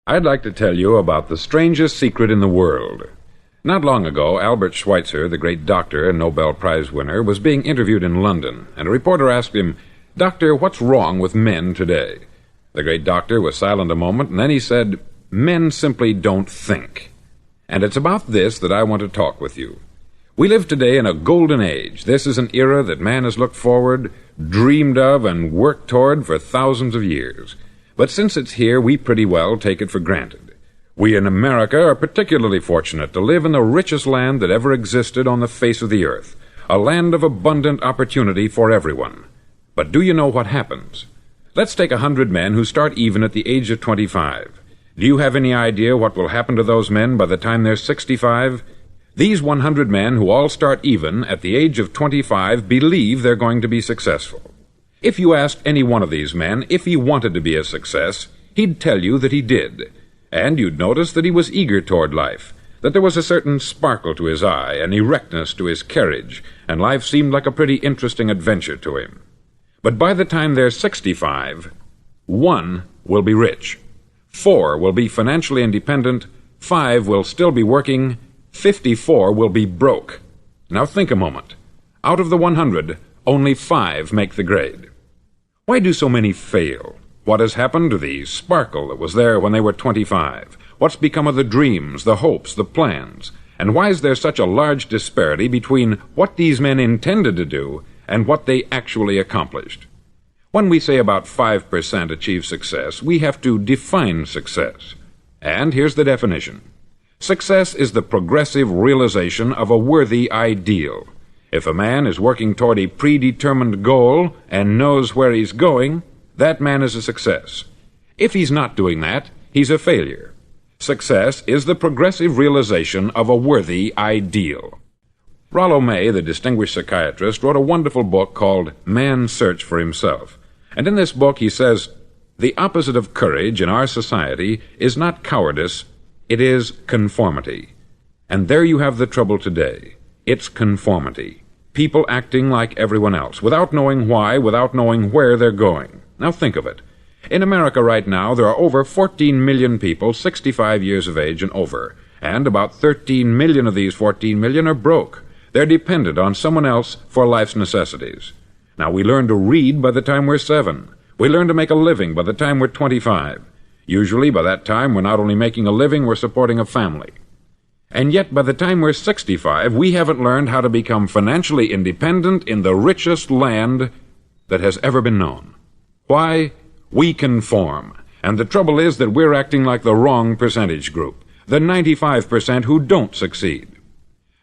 I'd like to tell you about the strangest secret in the world. Not long ago, Albert Schweitzer, the great doctor and Nobel Prize winner, was being interviewed in London, and a reporter asked him, "Doctor, what's wrong with men today?" The great doctor was silent a moment, and then he said, "Men simply don't think." And it's about this that I want to talk with you. We live today in a golden age. This is an era that man has looked forward, dreamed of, and worked toward for thousands of years. But since it's here, we pretty well take it for granted. We in America are particularly fortunate to live in the richest land that ever existed on the face of the earth, a land of abundant opportunity for everyone. But do you know what happens? Let's take 100 men who start even at the age of 25. Do you have any idea what will happen to those men by the time they're 65? These 100 men who all start even at the age of 25 believe they're going to be successful. If you asked any one of these men if he wanted to be a success, he'd tell you that he did. And you'd notice that he was eager toward life, that there was a certain sparkle to his eye, an erectness to his carriage, and life seemed like a pretty interesting adventure to him. But by the time they're 65, 1 will be rich, 4 will be financially independent, 5 will still be working, 54 will be broke. Now think a moment. Out of the 100, only 5 make the grade. Why do so many fail? What has happened to the sparkle that was there when they were 25? What's become of the dreams, the hopes, the plans? And why is there such a large disparity between what these men intended to do and what they actually accomplished? When we say about 5% achieve success, we have to define success. And here's the definition. Success is the progressive realization of a worthy ideal. If a man is working toward a predetermined goal and knows where he's going, that man is a success. If he's not doing that, he's a failure. Success is the progressive realization of a worthy ideal. Rollo May, the distinguished psychiatrist, wrote a wonderful book called Man's Search for Himself. And in this book he says, "The opposite of courage in our society is not cowardice, it is conformity." And there you have the trouble today. It's conformity. People acting like everyone else, without knowing why, without knowing where they're going. Now think of it. In America right now, there are over 14 million people 65 years of age and over, and about 13 million of these 14 million are broke. They're dependent on someone else for life's necessities. Now, we learn to read by the time we're 7. We learn to make a living by the time we're 25. Usually, by that time, we're not only making a living, we're supporting a family. And yet, by the time we're 65, we haven't learned how to become financially independent in the richest land that has ever been known. Why? We conform. And the trouble is that we're acting like the wrong percentage group, the 95% who don't succeed.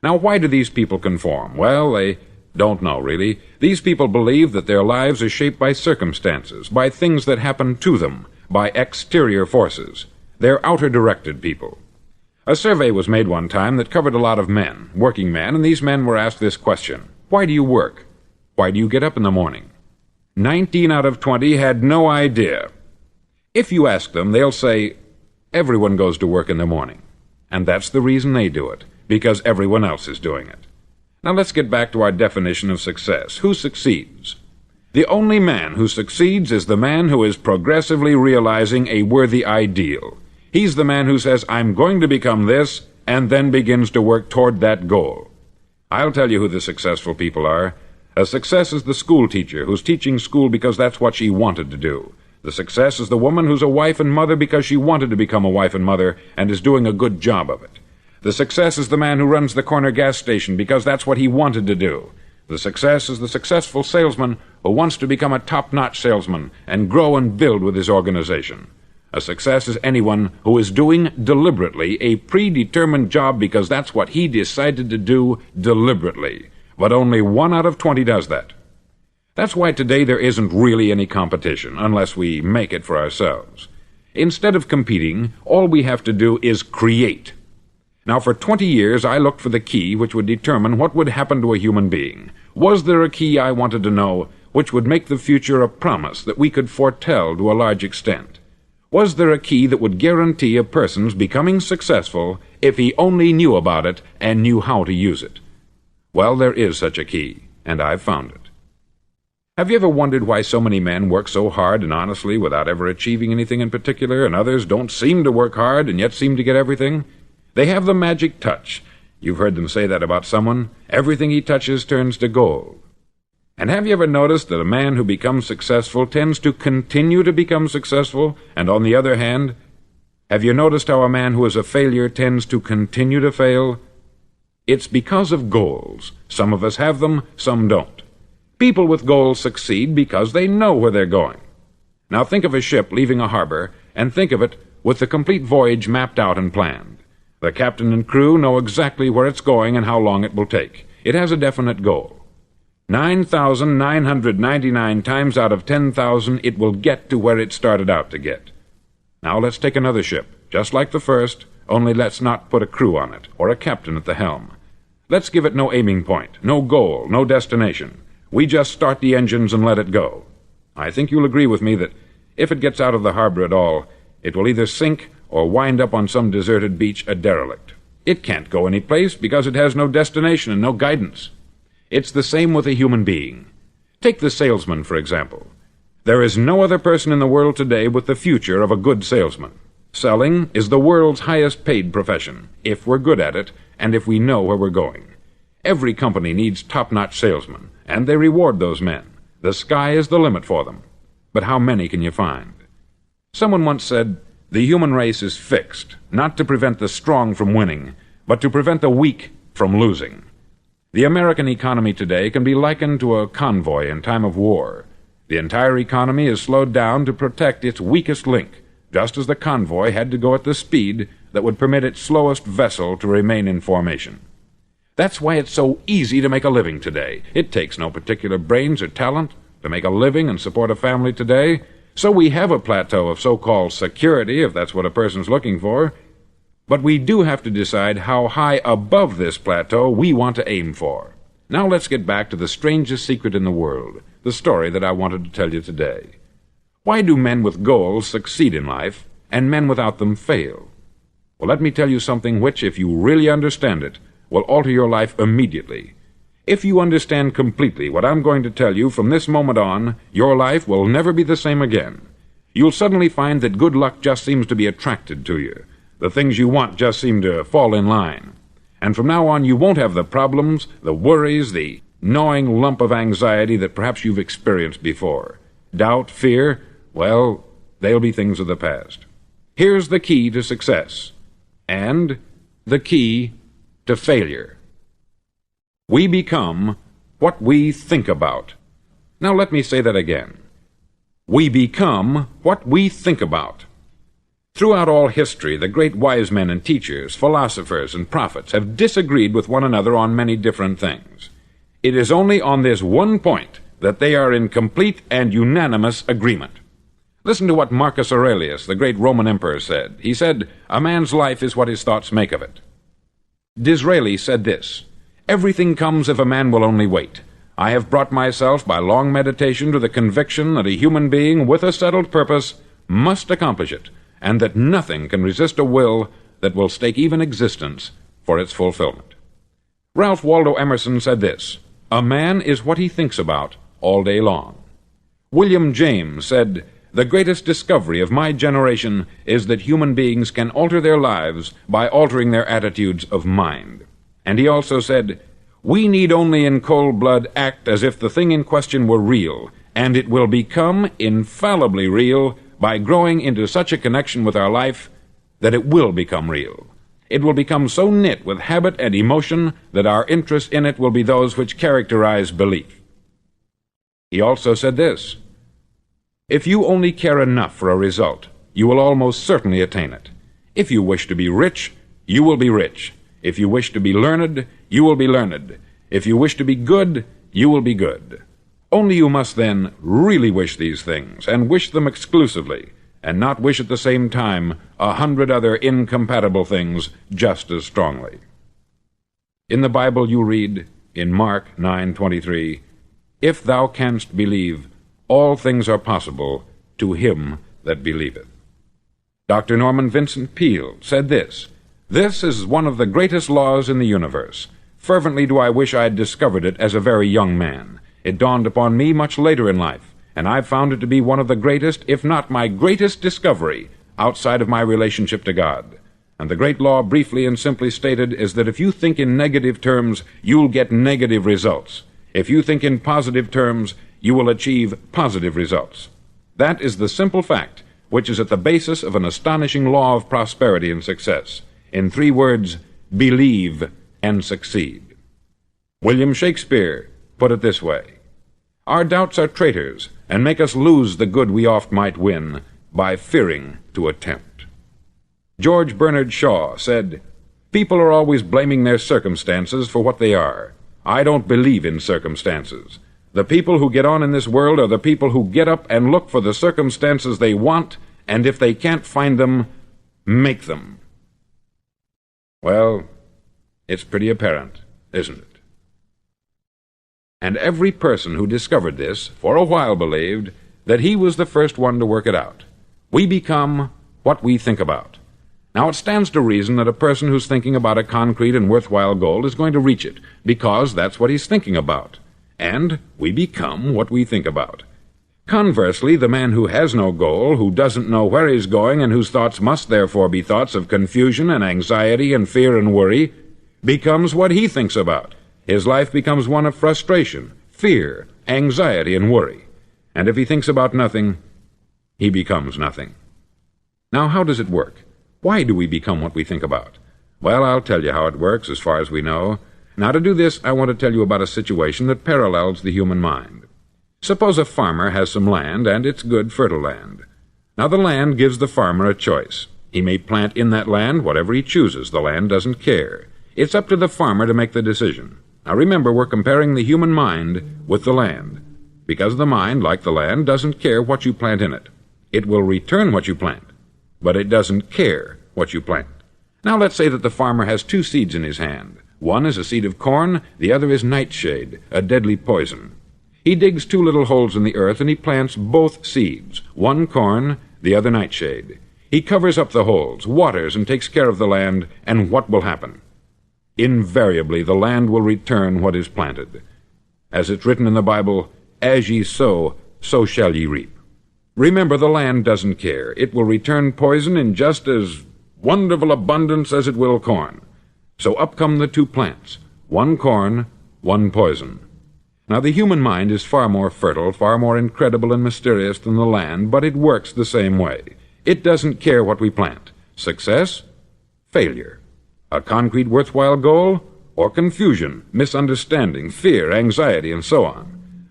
Now, why do these people conform? Well, they don't know, really. These people believe that their lives are shaped by circumstances, by things that happen to them, by exterior forces. They're outer-directed people. A survey was made one time that covered a lot of men, working men, and these men were asked this question: why do you work? Why do you get up in the morning? 19 out of 20 had no idea. If you ask them, they'll say, everyone goes to work in the morning. And that's the reason they do it, because everyone else is doing it. Now let's get back to our definition of success. Who succeeds? The only man who succeeds is the man who is progressively realizing a worthy ideal. He's the man who says, I'm going to become this, and then begins to work toward that goal. I'll tell you who the successful people are. A success is the school teacher who's teaching school because that's what she wanted to do. The success is the woman who's a wife and mother because she wanted to become a wife and mother and is doing a good job of it. The success is the man who runs the corner gas station because that's what he wanted to do. The success is the successful salesman who wants to become a top-notch salesman and grow and build with his organization. A success is anyone who is doing deliberately a predetermined job because that's what he decided to do deliberately. But only 1 out of 20 does that. That's why today there isn't really any competition, unless we make it for ourselves. Instead of competing, all we have to do is create. Now, for 20 years, I looked for the key which would determine what would happen to a human being. Was there a key I wanted to know which would make the future a promise that we could foretell to a large extent? Was there a key that would guarantee a person's becoming successful if he only knew about it and knew how to use it? Well, there is such a key, and I've found it. Have you ever wondered why so many men work so hard and honestly without ever achieving anything in particular, and others don't seem to work hard and yet seem to get everything? They have the magic touch. You've heard them say that about someone. Everything he touches turns to gold. And have you ever noticed that a man who becomes successful tends to continue to become successful, and on the other hand, have you noticed how a man who is a failure tends to continue to fail? It's because of goals. Some of us have them, some don't. People with goals succeed because they know where they're going. Now think of a ship leaving a harbor, and think of it with the complete voyage mapped out and planned. The captain and crew know exactly where it's going and how long it will take. It has a definite goal. 9,999 times out of 10,000 it will get to where it started out to get. Now let's take another ship, just like the first, only let's not put a crew on it, or a captain at the helm. Let's give it no aiming point, no goal, no destination. We just start the engines and let it go. I think you'll agree with me that if it gets out of the harbor at all, it will either sink or wind up on some deserted beach a derelict. It can't go any place because it has no destination and no guidance. It's the same with a human being. Take the salesman, for example. There is no other person in the world today with the future of a good salesman. Selling is the world's highest paid profession, if we're good at it and if we know where we're going. Every company needs top-notch salesmen, and they reward those men. The sky is the limit for them. But how many can you find? Someone once said, "The human race is fixed, not to prevent the strong from winning, but to prevent the weak from losing." The American economy today can be likened to a convoy in time of war. The entire economy is slowed down to protect its weakest link, just as the convoy had to go at the speed that would permit its slowest vessel to remain in formation. That's why it's so easy to make a living today. It takes no particular brains or talent to make a living and support a family today. So we have a plateau of so-called security, if that's what a person's looking for. But we do have to decide how high above this plateau we want to aim for. Now let's get back to the strangest secret in the world, the story that I wanted to tell you today. Why do men with goals succeed in life, and men without them fail? Well, let me tell you something which, if you really understand it, will alter your life immediately. If you understand completely what I'm going to tell you from this moment on, your life will never be the same again. You'll suddenly find that good luck just seems to be attracted to you. The things you want just seem to fall in line. And from now on, you won't have the problems, the worries, the gnawing lump of anxiety that perhaps you've experienced before. Doubt, fear, well, they'll be things of the past. Here's the key to success, and the key to failure. We become what we think about. Now let me say that again. We become what we think about. Throughout all history, the great wise men and teachers, philosophers and prophets have disagreed with one another on many different things. It is only on this one point that they are in complete and unanimous agreement. Listen to what Marcus Aurelius, the great Roman emperor, said. He said, "A man's life is what his thoughts make of it." Disraeli said this, "Everything comes if a man will only wait. I have brought myself by long meditation to the conviction that a human being with a settled purpose must accomplish it, and that nothing can resist a will that will stake even existence for its fulfillment." Ralph Waldo Emerson said this, "A man is what he thinks about all day long." William James said, "The greatest discovery of my generation is that human beings can alter their lives by altering their attitudes of mind." And he also said, "We need only in cold blood act as if the thing in question were real, and it will become infallibly real by growing into such a connection with our life that it will become real. It will become so knit with habit and emotion that our interest in it will be those which characterize belief." He also said this, "If you only care enough for a result, you will almost certainly attain it. If you wish to be rich, you will be rich. If you wish to be learned, you will be learned. If you wish to be good, you will be good. Only you must then really wish these things, and wish them exclusively, and not wish at the same time 100 other incompatible things just as strongly." In the Bible you read, in Mark 9:23, "If thou canst believe, all things are possible to him that believeth." Dr. Norman Vincent Peale said this, "This is one of the greatest laws in the universe. Fervently do I wish I had discovered it as a very young man. It dawned upon me much later in life, and I've found it to be one of the greatest, if not my greatest discovery, outside of my relationship to God. And the great law, briefly and simply stated, is that if you think in negative terms, you'll get negative results. If you think in positive terms, you will achieve positive results. That is the simple fact which is at the basis of an astonishing law of prosperity and success. In 3 words, believe and succeed. William Shakespeare put it this way: "Our doubts are traitors, and make us lose the good we oft might win, by fearing to attempt." George Bernard Shaw said, "People are always blaming their circumstances for what they are. I don't believe in circumstances. The people who get on in this world are the people who get up and look for the circumstances they want, and if they can't find them, make them." Well, it's pretty apparent, isn't it? And every person who discovered this for a while believed that he was the first one to work it out. We become what we think about. Now, it stands to reason that a person who's thinking about a concrete and worthwhile goal is going to reach it, because that's what he's thinking about. And we become what we think about. Conversely, the man who has no goal, who doesn't know where he's going, and whose thoughts must therefore be thoughts of confusion and anxiety and fear and worry, becomes what he thinks about. His life becomes one of frustration, fear, anxiety, and worry. And if he thinks about nothing, he becomes nothing. Now, how does it work? Why do we become what we think about? Well, I'll tell you how it works as far as we know. Now, to do this, I want to tell you about a situation that parallels the human mind. Suppose a farmer has some land, and it's good, fertile land. Now, the land gives the farmer a choice. He may plant in that land whatever he chooses. The land doesn't care. It's up to the farmer to make the decision. Now, remember, we're comparing the human mind with the land, because the mind, like the land, doesn't care what you plant in it. It will return what you plant, but it doesn't care what you plant. Now, let's say that the farmer has 2 seeds in his hand. One is a seed of corn, the other is nightshade, a deadly poison. He digs 2 little holes in the earth, and he plants both seeds, one corn, the other nightshade. He covers up the holes, waters, and takes care of the land, and what will happen? Invariably, the land will return what is planted. As it's written in the Bible, "As ye sow, so shall ye reap." Remember, the land doesn't care. It will return poison in just as wonderful abundance as it will corn. So up come the 2 plants, one corn, one poison. Now, the human mind is far more fertile, far more incredible and mysterious than the land, but it works the same way. It doesn't care what we plant. Success, failure. A concrete, worthwhile goal, or confusion, misunderstanding, fear, anxiety, and so on.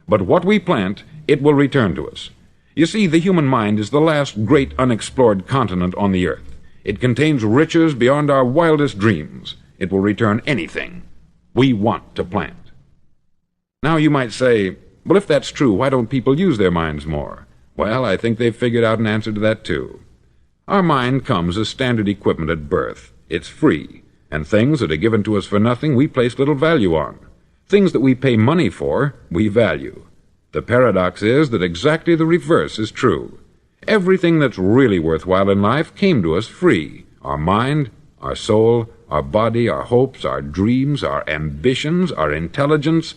But what we plant, it will return to us. You see, the human mind is the last great unexplored continent on the earth. It contains riches beyond our wildest dreams. It will return anything we want to plant. Now, you might say, well, if that's true, why don't people use their minds more? Well, I think they've figured out an answer to that, too. Our mind comes as standard equipment at birth. It's free, and things that are given to us for nothing we place little value on. Things that we pay money for, we value. The paradox is that exactly the reverse is true. Everything that's really worthwhile in life came to us free. Our mind, our soul, our body, our hopes, our dreams, our ambitions, our intelligence,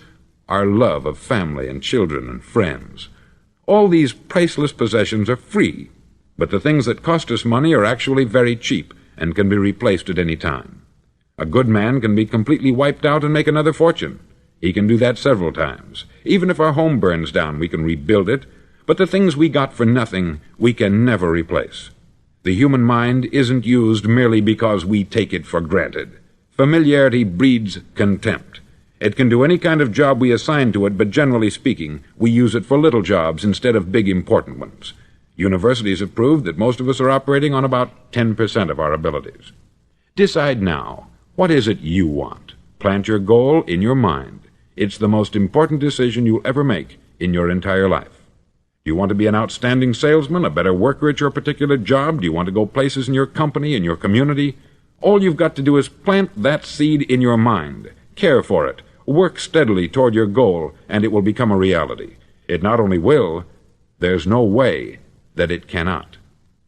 our love of family and children and friends. All these priceless possessions are free, but the things that cost us money are actually very cheap and can be replaced at any time. A good man can be completely wiped out and make another fortune. He can do that several times. Even if our home burns down, we can rebuild it, but the things we got for nothing, we can never replace. The human mind isn't used merely because we take it for granted. Familiarity breeds contempt. It can do any kind of job we assign to it, but generally speaking, we use it for little jobs instead of big important ones. Universities have proved that most of us are operating on about 10% of our abilities. Decide now, what is it you want? Plant your goal in your mind. It's the most important decision you'll ever make in your entire life. Do you want to be an outstanding salesman, a better worker at your particular job? Do you want to go places in your company, in your community? All you've got to do is plant that seed in your mind. Care for it. Work steadily toward your goal, and it will become a reality. It not only will, there's no way that it cannot.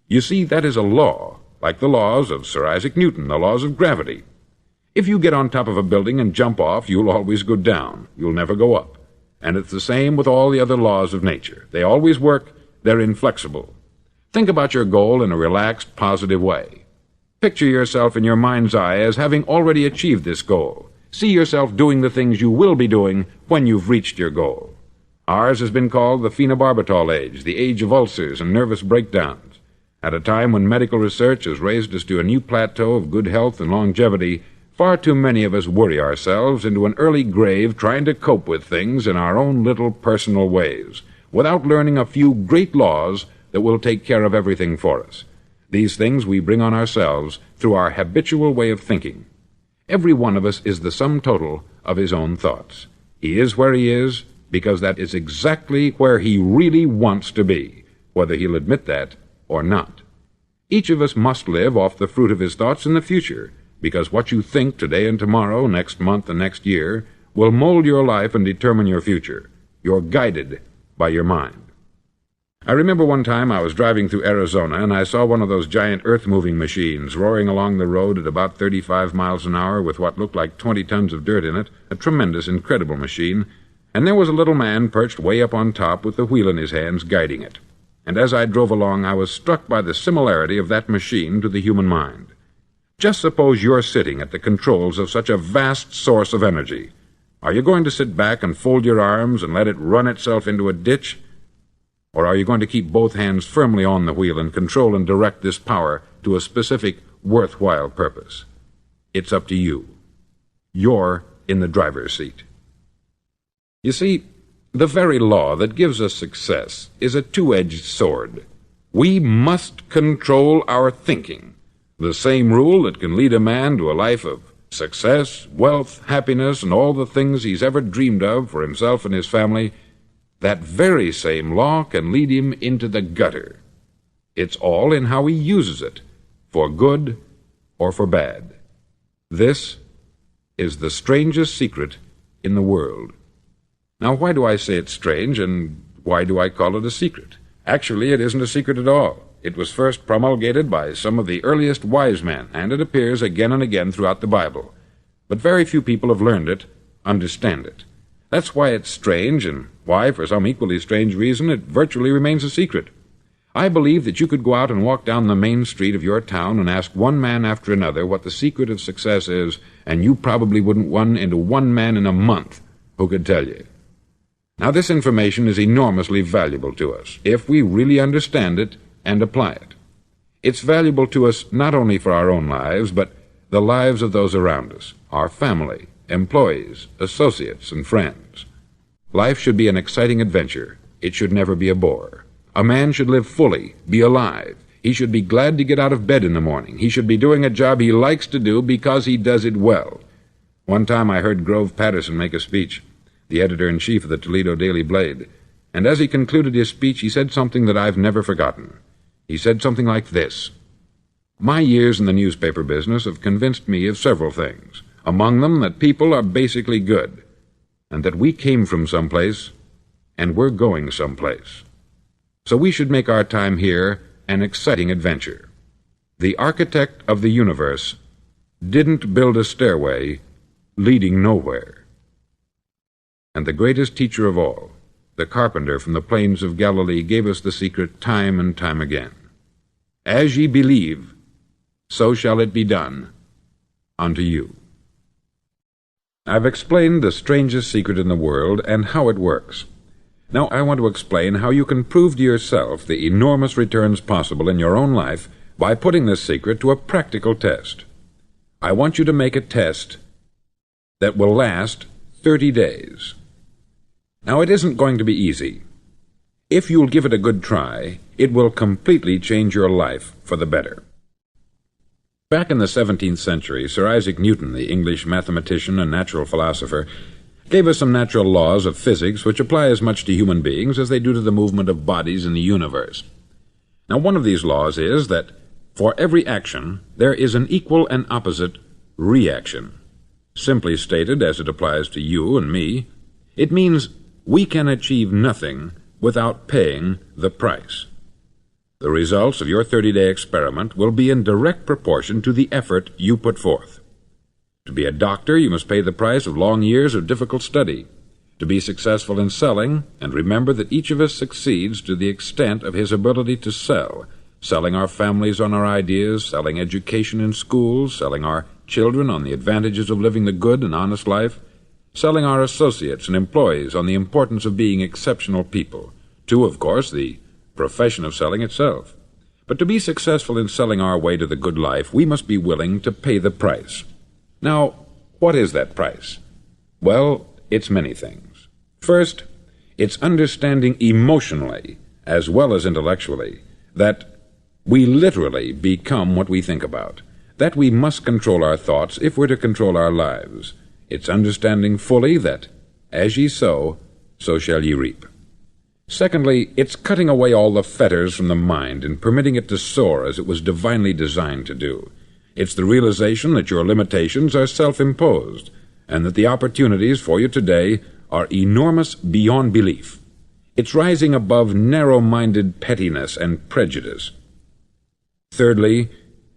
You see, that is a law, like the laws of Sir Isaac Newton, the laws of gravity. If you get on top of a building and jump off, you'll always go down. You'll never go up. And it's the same with all the other laws of nature. They always work, they're inflexible. Think about your goal in a relaxed, positive way. Picture yourself in your mind's eye as having already achieved this goal. See yourself doing the things you will be doing when you've reached your goal. Ours has been called the phenobarbital age, the age of ulcers and nervous breakdowns. At a time when medical research has raised us to a new plateau of good health and longevity, far too many of us worry ourselves into an early grave trying to cope with things in our own little personal ways, without learning a few great laws that will take care of everything for us. These things we bring on ourselves through our habitual way of thinking. Every one of us is the sum total of his own thoughts. He is where he is because that is exactly where he really wants to be, whether he'll admit that or not. Each of us must live off the fruit of his thoughts in the future, because what you think today and tomorrow, next month and next year, will mold your life and determine your future. You're guided by your mind. I remember one time I was driving through Arizona and I saw one of those giant earth-moving machines roaring along the road at about 35 miles an hour with what looked like 20 tons of dirt in it, a tremendous, incredible machine, and there was a little man perched way up on top with the wheel in his hands guiding it. And as I drove along, I was struck by the similarity of that machine to the human mind. Just suppose you're sitting at the controls of such a vast source of energy. Are you going to sit back and fold your arms and let it run itself into a ditch? Or are you going to keep both hands firmly on the wheel and control and direct this power to a specific, worthwhile purpose? It's up to you. You're in the driver's seat. You see, the very law that gives us success is a two-edged sword. We must control our thinking. The same rule that can lead a man to a life of success, wealth, happiness, and all the things he's ever dreamed of for himself and his family, that very same law can lead him into the gutter. It's all in how he uses it, for good or for bad. This is the strangest secret in the world. Now, why do I say it's strange, and why do I call it a secret? Actually, it isn't a secret at all. It was first promulgated by some of the earliest wise men, and it appears again and again throughout the Bible. But very few people have learned it, understand it. That's why it's strange, and why, for some equally strange reason, it virtually remains a secret. I believe that you could go out and walk down the main street of your town and ask one man after another what the secret of success is, and you probably wouldn't run into one man in a month who could tell you. Now, this information is enormously valuable to us, if we really understand it and apply it. It's valuable to us not only for our own lives, but the lives of those around us, our family, employees, associates, and friends. Life should be an exciting adventure. It should never be a bore. A man should live fully, be alive. He should be glad to get out of bed in the morning. He should be doing a job he likes to do because he does it well. One time I heard Grove Patterson make a speech, the editor-in-chief of the Toledo Daily Blade, and as he concluded his speech, he said something that I've never forgotten. He said something like this: "My years in the newspaper business have convinced me of several things, among them that people are basically good, and that we came from someplace, and we're going someplace. So we should make our time here an exciting adventure. The architect of the universe didn't build a stairway leading nowhere." And the greatest teacher of all, the carpenter from the plains of Galilee, gave us the secret time and time again. "As ye believe, so shall it be done unto you." I've explained the strangest secret in the world and how it works. Now I want to explain how you can prove to yourself the enormous returns possible in your own life by putting this secret to a practical test. I want you to make a test that will last 30 days. Now, it isn't going to be easy. If you'll give it a good try, it will completely change your life for the better. Back in the 17th century, Sir Isaac Newton, the English mathematician and natural philosopher, gave us some natural laws of physics which apply as much to human beings as they do to the movement of bodies in the universe. Now, one of these laws is that for every action, there is an equal and opposite reaction. Simply stated, as it applies to you and me, it means we can achieve nothing without paying the price. The results of your 30-day experiment will be in direct proportion to the effort you put forth. To be a doctor, you must pay the price of long years of difficult study. to be successful in selling, and remember that each of us succeeds to the extent of his ability to sell, selling our families on our ideas, selling education in schools, selling our children on the advantages of living the good and honest life, selling our associates and employees on the importance of being exceptional people, to, of course, the profession of selling itself. But to be successful in selling our way to the good life, we must be willing to pay the price. Now, what is that price? Well, it's many things. First, it's understanding emotionally, as well as intellectually, that we literally become what we think about, that we must control our thoughts if we're to control our lives. It's understanding fully that, as ye sow, so shall ye reap. Secondly, it's cutting away all the fetters from the mind and permitting it to soar as it was divinely designed to do. It's the realization that your limitations are self-imposed, and that the opportunities for you today are enormous beyond belief. It's rising above narrow-minded pettiness and prejudice. Thirdly,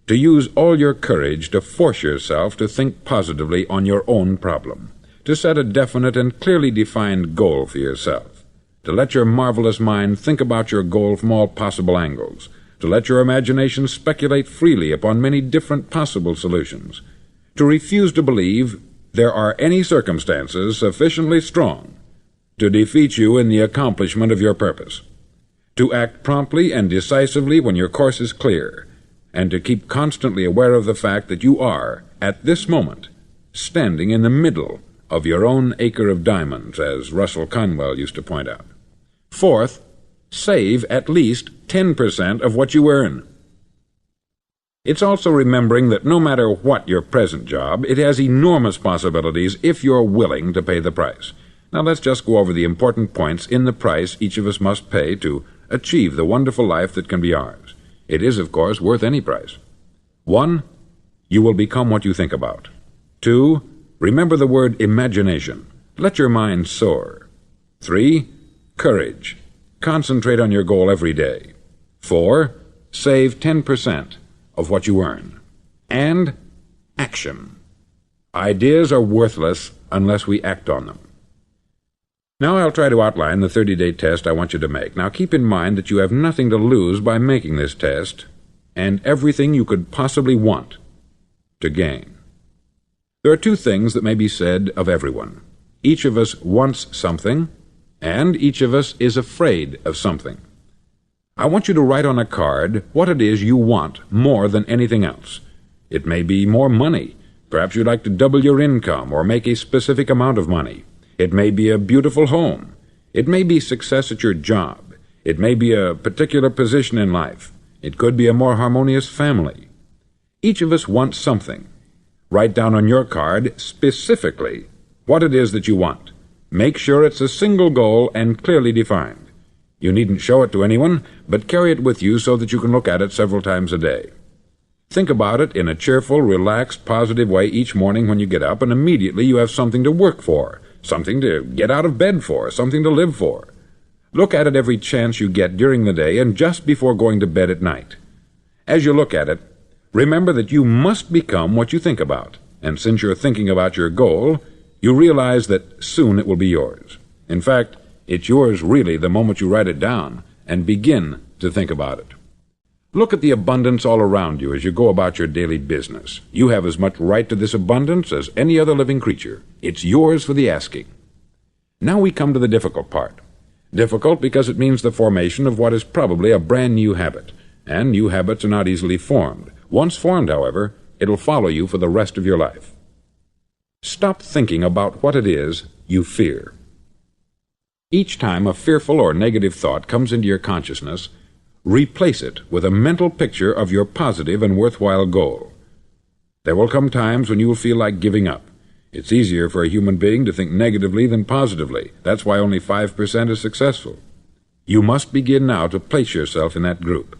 to use all your courage to force yourself to think positively on your own problem, to set a definite and clearly defined goal for yourself, to let your marvelous mind think about your goal from all possible angles, to let your imagination speculate freely upon many different possible solutions, to refuse to believe there are any circumstances sufficiently strong to defeat you in the accomplishment of your purpose, to act promptly and decisively when your course is clear, and to keep constantly aware of the fact that you are, at this moment, standing in the middle of your own acre of diamonds, as Russell Conwell used to point out. Fourth, save at least 10% of what you earn. It's also remembering that no matter what your present job, it has enormous possibilities if you're willing to pay the price. Now let's just go over the important points in the price each of us must pay to achieve the wonderful life that can be ours. It is, of course, worth any price. 1. You will become what you think about. 2. Remember the word imagination. Let your mind soar. 3. Courage. Concentrate on your goal every day. 4. Save 10% of what you earn. And action. Ideas are worthless unless we act on them. Now I'll try to outline the 30-day test I want you to make. Now keep in mind that you have nothing to lose by making this test, and everything you could possibly want to gain. There are 2 things that may be said of everyone. Each of us wants something, and each of us is afraid of something. I want you to write on a card what it is you want more than anything else. It may be more money. Perhaps you'd like to double your income or make a specific amount of money. It may be a beautiful home. It may be success at your job. It may be a particular position in life. It could be a more harmonious family. Each of us wants something. Write down on your card specifically what it is that you want. Make sure it's a single goal and clearly defined. You needn't show it to anyone, but carry it with you so that you can look at it several times a day. Think about it in a cheerful, relaxed, positive way each morning when you get up, and immediately you have something to work for, something to get out of bed for, something to live for. Look at it every chance you get during the day and just before going to bed at night. As you look at it, remember that you must become what you think about, and since you're thinking about your goal, you realize that soon it will be yours. In fact, it's yours really the moment you write it down and begin to think about it. Look at the abundance all around you as you go about your daily business. You have as much right to this abundance as any other living creature. It's yours for the asking. Now we come to the difficult part. Difficult because it means the formation of what is probably a brand new habit, and new habits are not easily formed. Once formed, however, it'll follow you for the rest of your life. Stop thinking about what it is you fear. Each time a fearful or negative thought comes into your consciousness, replace it with a mental picture of your positive and worthwhile goal. There will come times when you will feel like giving up. It's easier for a human being to think negatively than positively. That's why only 5% is successful. You must begin now to place yourself in that group.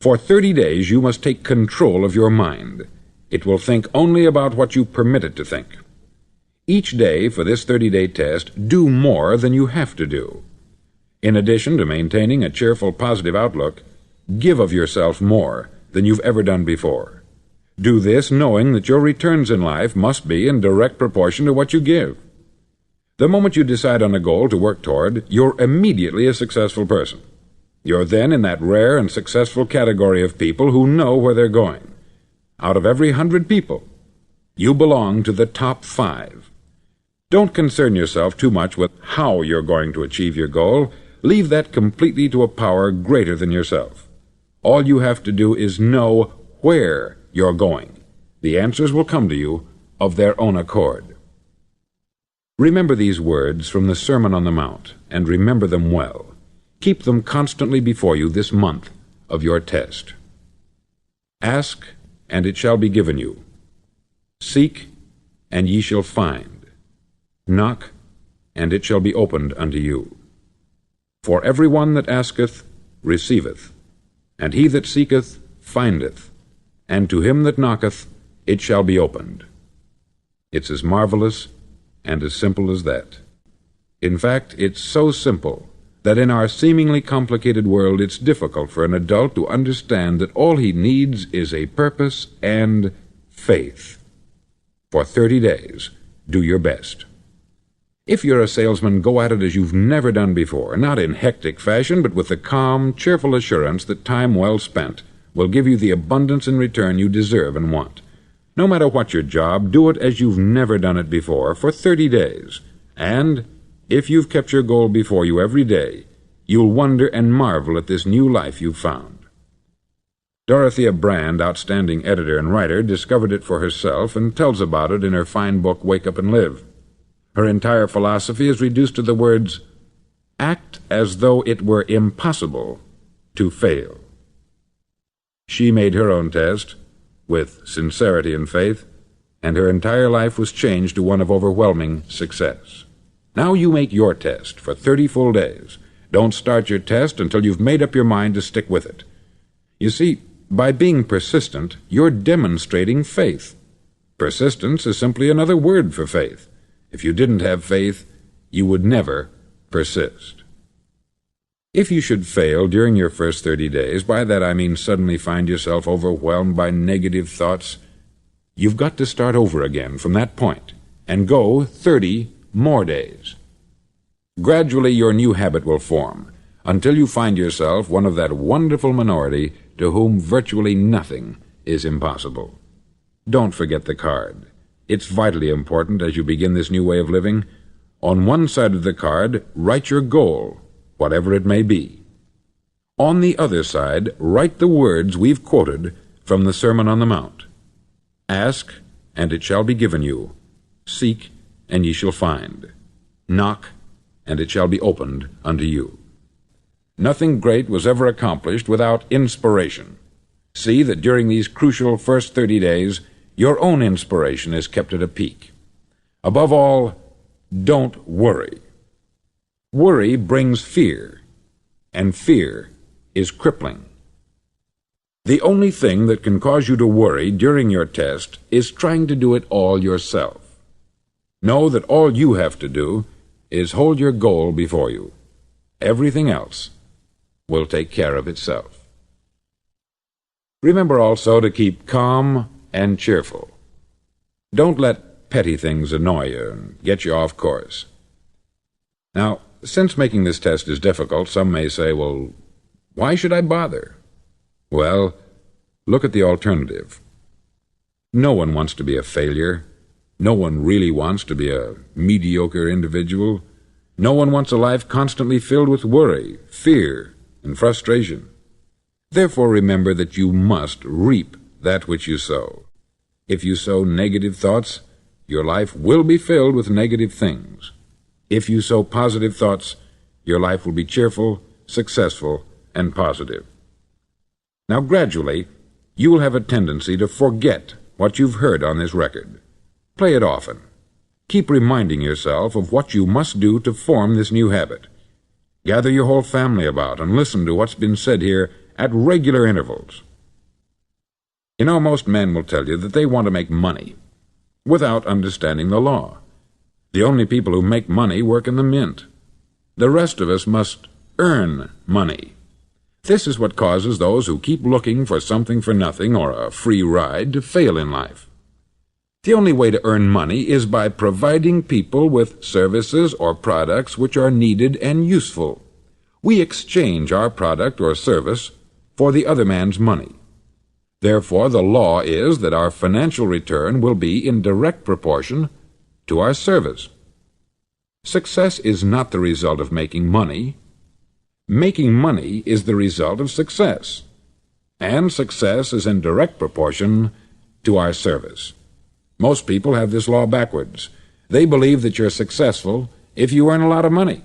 For 30 days you must take control of your mind. It will think only about what you permit it to think. Each day for this 30-day test, do more than you have to do. In addition to maintaining a cheerful, positive outlook, give of yourself more than you've ever done before. Do this knowing that your returns in life must be in direct proportion to what you give. The moment you decide on a goal to work toward, you're immediately a successful person. You're then in that rare and successful category of people who know where they're going. Out of every 100 people, you belong to the top 5. Don't concern yourself too much with how you're going to achieve your goal. Leave that completely to a power greater than yourself. All you have to do is know where you're going. The answers will come to you of their own accord. Remember these words from the Sermon on the Mount, and remember them well. Keep them constantly before you this month of your test. Ask, and it shall be given you. Seek, and ye shall find. Knock, and it shall be opened unto you. For every one that asketh receiveth, and he that seeketh findeth, and to him that knocketh it shall be opened. It's as marvelous and as simple as that. In fact, it's so simple that in our seemingly complicated world it's difficult for an adult to understand that all he needs is a purpose and faith. For 30 days, do your best. If you're a salesman, go at it as you've never done before, not in hectic fashion, but with the calm, cheerful assurance that time well spent will give you the abundance in return you deserve and want. No matter what your job, do it as you've never done it before for 30 days. And if you've kept your goal before you every day, you'll wonder and marvel at this new life you've found. Dorothea Brand, outstanding editor and writer, discovered it for herself and tells about it in her fine book, Wake Up and Live. Her entire philosophy is reduced to the words, act as though it were impossible to fail. She made her own test with sincerity and faith, and her entire life was changed to one of overwhelming success. Now you make your test for 30 full days. Don't start your test until you've made up your mind to stick with it. You see, by being persistent, you're demonstrating faith. Persistence is simply another word for faith. If you didn't have faith, you would never persist. If you should fail during your first 30 days, by that I mean suddenly find yourself overwhelmed by negative thoughts, you've got to start over again from that point and go 30 more days. Gradually your new habit will form until you find yourself one of that wonderful minority to whom virtually nothing is impossible. Don't forget the card. It's vitally important as you begin this new way of living. On one side of the card, write your goal, whatever it may be. On the other side, write the words we've quoted from the Sermon on the Mount. Ask, and it shall be given you. Seek, and ye shall find. Knock, and it shall be opened unto you. Nothing great was ever accomplished without inspiration. See that during these crucial first 30 days, your own inspiration is kept at a peak. Above all, don't worry. Worry brings fear, and fear is crippling. The only thing that can cause you to worry during your test is trying to do it all yourself. Know that all you have to do is hold your goal before you. Everything else will take care of itself. Remember also to keep calm and cheerful. Don't let petty things annoy you and get you off course. Now, since making this test is difficult, some may say, well, why should I bother? Well, look at the alternative. No one wants to be a failure. No one really wants to be a mediocre individual. No one wants a life constantly filled with worry, fear, and frustration. Therefore, remember that you must reap that which you sow. If you sow negative thoughts, your life will be filled with negative things. If you sow positive thoughts, your life will be cheerful, successful, and positive. Now, gradually, you will have a tendency to forget what you've heard on this record. Play it often. Keep reminding yourself of what you must do to form this new habit. Gather your whole family about and listen to what's been said here at regular intervals. You know, most men will tell you that they want to make money without understanding the law. The only people who make money work in the mint. The rest of us must earn money. This is what causes those who keep looking for something for nothing or a free ride to fail in life. The only way to earn money is by providing people with services or products which are needed and useful. We exchange our product or service for the other man's money. Therefore, the law is that our financial return will be in direct proportion to our service. Success is not the result of making money. Making money is the result of success, and success is in direct proportion to our service. Most people have this law backwards. They believe that you're successful if you earn a lot of money.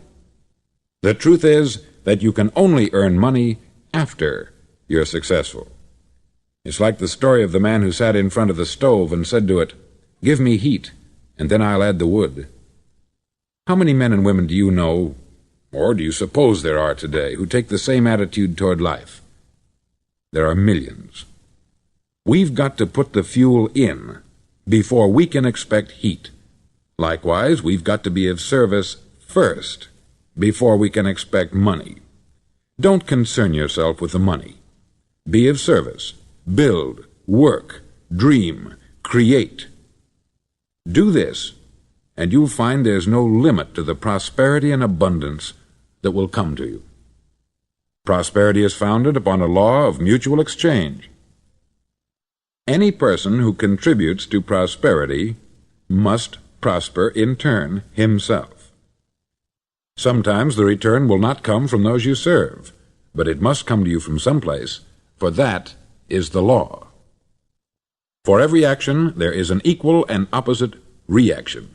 The truth is that you can only earn money after you're successful. It's like the story of the man who sat in front of the stove and said to it, "Give me heat, and then I'll add the wood." How many men and women do you know, or do you suppose there are today, who take the same attitude toward life? There are millions. We've got to put the fuel in before we can expect heat. Likewise, we've got to be of service first before we can expect money. Don't concern yourself with the money. Be of service. Build, work, dream, create. Do this, and you'll find there's no limit to the prosperity and abundance that will come to you. Prosperity is founded upon a law of mutual exchange. Any person who contributes to prosperity must prosper in turn himself. Sometimes the return will not come from those you serve, but it must come to you from someplace, for that is the law. For every action there is an equal and opposite reaction.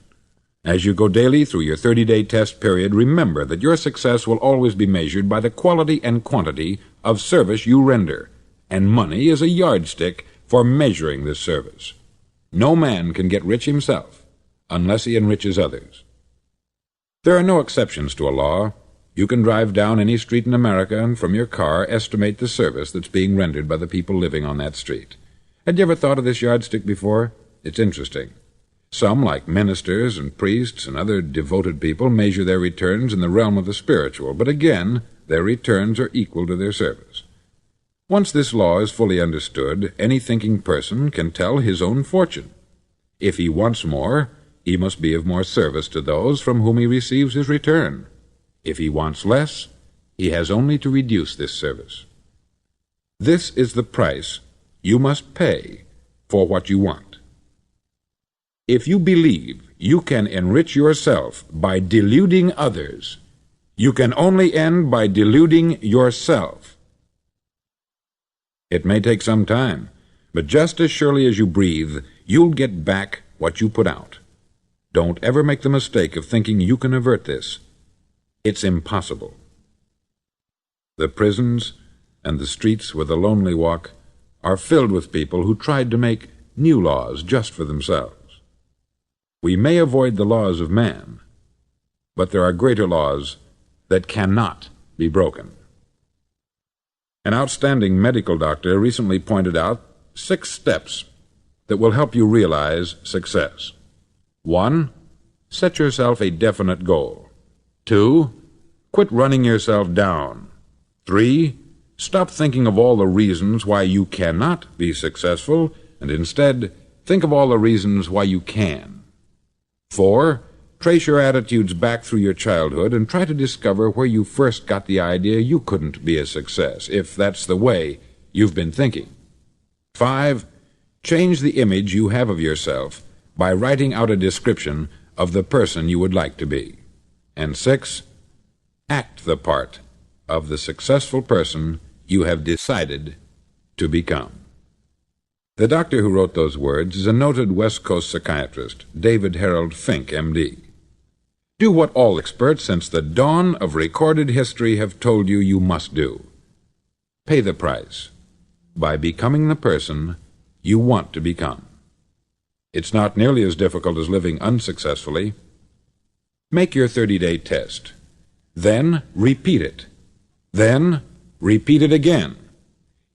As you go daily through your 30-day test period, remember that your success will always be measured by the quality and quantity of service you render, and money is a yardstick for measuring this service. No man can get rich himself unless he enriches others. There are no exceptions to a law. You can drive down any street in America and from your car estimate the service that's being rendered by the people living on that street. Had you ever thought of this yardstick before? It's interesting. Some, like ministers and priests and other devoted people, measure their returns in the realm of the spiritual, but again, their returns are equal to their service. Once this law is fully understood, any thinking person can tell his own fortune. If he wants more, he must be of more service to those from whom he receives his return. If he wants less, he has only to reduce this service. This is the price you must pay for what you want. If you believe you can enrich yourself by deluding others, you can only end by deluding yourself. It may take some time, but just as surely as you breathe, you'll get back what you put out. Don't ever make the mistake of thinking you can avert this. It's impossible. The prisons and the streets where the lonely walk are filled with people who tried to make new laws just for themselves. We may avoid the laws of man, but there are greater laws that cannot be broken. An outstanding medical doctor recently pointed out 6 steps that will help you realize success. 1. Set yourself a definite goal. 2. Quit running yourself down. 3. Stop thinking of all the reasons why you cannot be successful, and instead think of all the reasons why you can. 4. Trace your attitudes back through your childhood and try to discover where you first got the idea you couldn't be a success, if that's the way you've been thinking. 5. Change the image you have of yourself by writing out a description of the person you would like to be. And 6. Act the part of the successful person you have decided to become. The doctor who wrote those words is a noted West Coast psychiatrist, David Harold Fink, M.D. Do what all experts since the dawn of recorded history have told you you must do. Pay the price by becoming the person you want to become. It's not nearly as difficult as living unsuccessfully. Make your 30-day test. Then repeat it. Then repeat it again.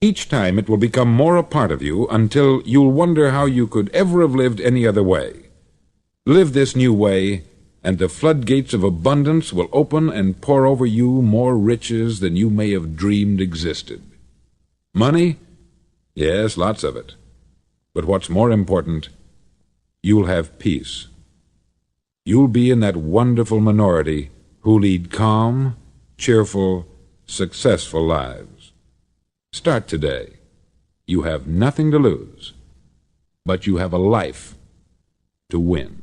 Each time it will become more a part of you until you'll wonder how you could ever have lived any other way. Live this new way, and the floodgates of abundance will open and pour over you more riches than you may have dreamed existed. Money? Yes, lots of it. But what's more important, you'll have peace. You'll be in that wonderful minority who lead calm, cheerful, successful lives. Start today. You have nothing to lose, but you have a life to win.